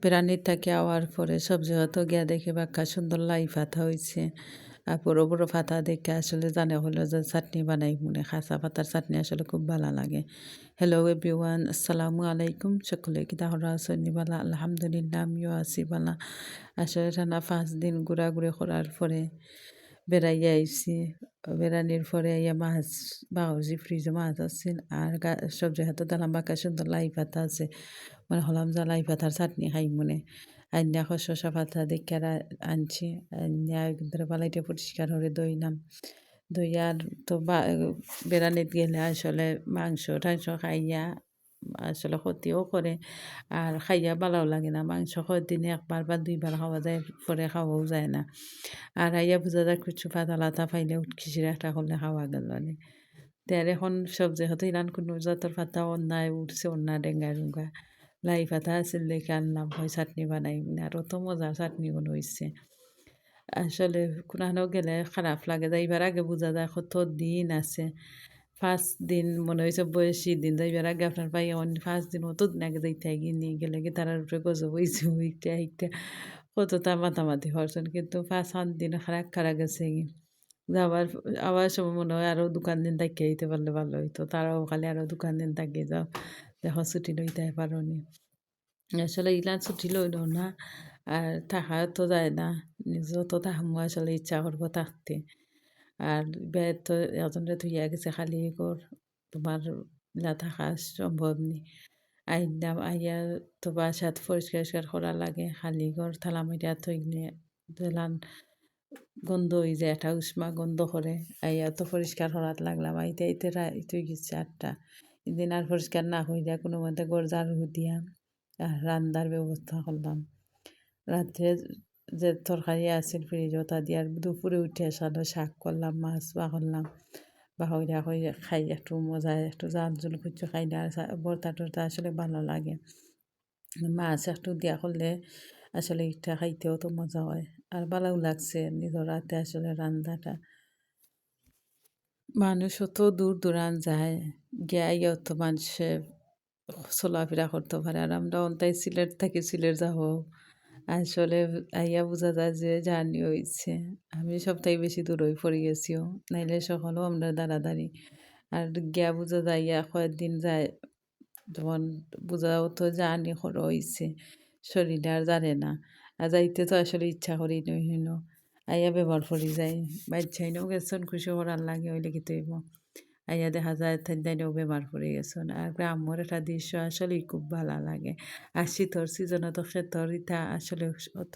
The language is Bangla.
প্রাণীর থেকে আওয়ার পরে সবজি হতো গিয়া দেখে বাক্কা সুন্দর লাই পাতা হয়েছে। আর বড় বড় পাতা দেখে আসলে জানে হলো যে চাটনি বানাই মনে খাসা পাতার চাটনি আসলে খুব ভালো লাগে। হ্যালো এভরিওয়ান, আসসালামু আলাইকুম। সকলে কিতা হরা আছেন বালা? আলহামদুলিল্লাহ আমিও আছি বালা। আসলে টানা 5 দিন ঘোরাঘুরি করার পরে বেড়াইয়া আইছি। বেড়ানির পরে ইয়া মাছ বাহজি ফ্রিজে মাছ আছিল আর সবজি হাতে দালাম বাঁকা সুন্দর লাই পাতা আছে। মানে হলাম যে লাই পাতার চাটনি খাই মনে আইনা শসা পাতা দেখে আনছি। আইনা একদম বালাইটা পরিষ্কার করে দইলাম। দইয়ার তো বেড়ানিত গেলে আসলে মাংস টাংস খাইয়া আসলে ক্ষতিও করে আর খাইয়া ভালোও লাগে না। মাংস দিনে একবার বা দুইবার খাওয়া যায়, পরে খাওয়াও যায় না। আর আইয়া বোঝা যায় কিছু পাতা লাতা পাইলে খিচির একটা করলে খাওয়া গেল মানে। তার এখন সবজি হতো ইলান কোনো জাতের পাতা অন্যায় উঠছে অন্যা ডেঙ্গা ডুঙ্গা লাই পাতা আছিল দেখে আনলাম হয় চাটনি বানাই মানে আর অত মজার চাটনি হয়েছে। আসলে কোনানো গেলে খারাপ লাগে যাইবার আগে বোঝা যায় কত দিন আছে। 5 দিন মনে হয়েছে বয়সী দিন যাইবার আগে আপনার ভাই অন 5 দিন অত দিন আগে যাইতে নিয়ে গেলে কি তার উপরে গজব হয়েছে ওইটা এইটা কতটা মাতামাতি হরছেন কিন্তু 5-7 দিন খারাপ খারাপ গেছে কি যাবার আবার সময় মনে হয় আরো দোকান দিন থাকিয়ে দিতে পারলে ভালো হইতো। তারাও খালি আরো দোকান দিন থাকিয়ে যাও দেখো ছুটি লইতে পারো নি। আসলে ইলা ছুটি লইল না আর থাকা তো যায় না। নিজেও তো থাকবো আসলে ইচ্ছা করবো থাকতে। আর বেড তো এজনে ধুইয়া গেছে খালি ঘর তোমার না থাকা সম্ভব নি। আইলাম আইয়া তো বাসাত পরিষ্কার করা লাগে খালি ঘর থালা মাইরা থইলে দিলাম গন্ধ হয়ে যায় একটা উষ্মা গন্ধ করে। আইয়া তো পরিষ্কার করাত লাগলাম আইতে আইতে রাইত হয়ে গেছে 8টা। এদিন আর পরিষ্কার না হইয়া কোনো মতে ঘর ঝাড়ু দিয়া রান্নার ব্যবস্থা করলাম। রাত্রে যে তরকারি আছিল ফ্রিজও তা দিয়ে আর দুপুরে উঠে সাদা শাক করলাম মাছ বা করলাম বা হইরা হইয়া খাই একটু মজায় একটু জাল জুল কিছু খাইলে আর ভর্তা টর্তা আসলে ভালো লাগে। মাছ একটু দিয়া করলে আসলে ইটা খাইতেও তো মজা হয় আর ভালোও লাগছে নিজের রাতে আসলে রান্নাটা। মানুষ অত দূর দূরান যায় গিয়া তো মানুষে চলাফেরা করতে পারে আর আমরা অন্তাই সিলেট থাকি সিলেট যাব আসলে আইয়া বোঝা যায় যে জার্নি হয়েছে। আমি সবথেকে বেশি দূর হয়ে পড়ে গেছিও নাইলে সকালেও আমরা দাঁড়াদাঁড়ি আর গিয়া বোঝা যায় ইয়া কয়েকদিন যায় তখন বোঝাও তো জার্নি করা হয়েছে শরীরে আর জানে না। আর যাইতে তো আসলে ইচ্ছা করি নই হেন আইয়া ব্যবহার করি যায় বাচ্চাইনও গেছেন খুশি করার লাগে হইলে কি তৈব আইয়া দেখা যায় তাইনও বেমার পড়ে গেছেন। আর গ্রামের একটা দৃশ্য আসলেই খুব ভালো লাগে। আর শীতর সিজনে তো ক্ষেতর ইটা আসলে অত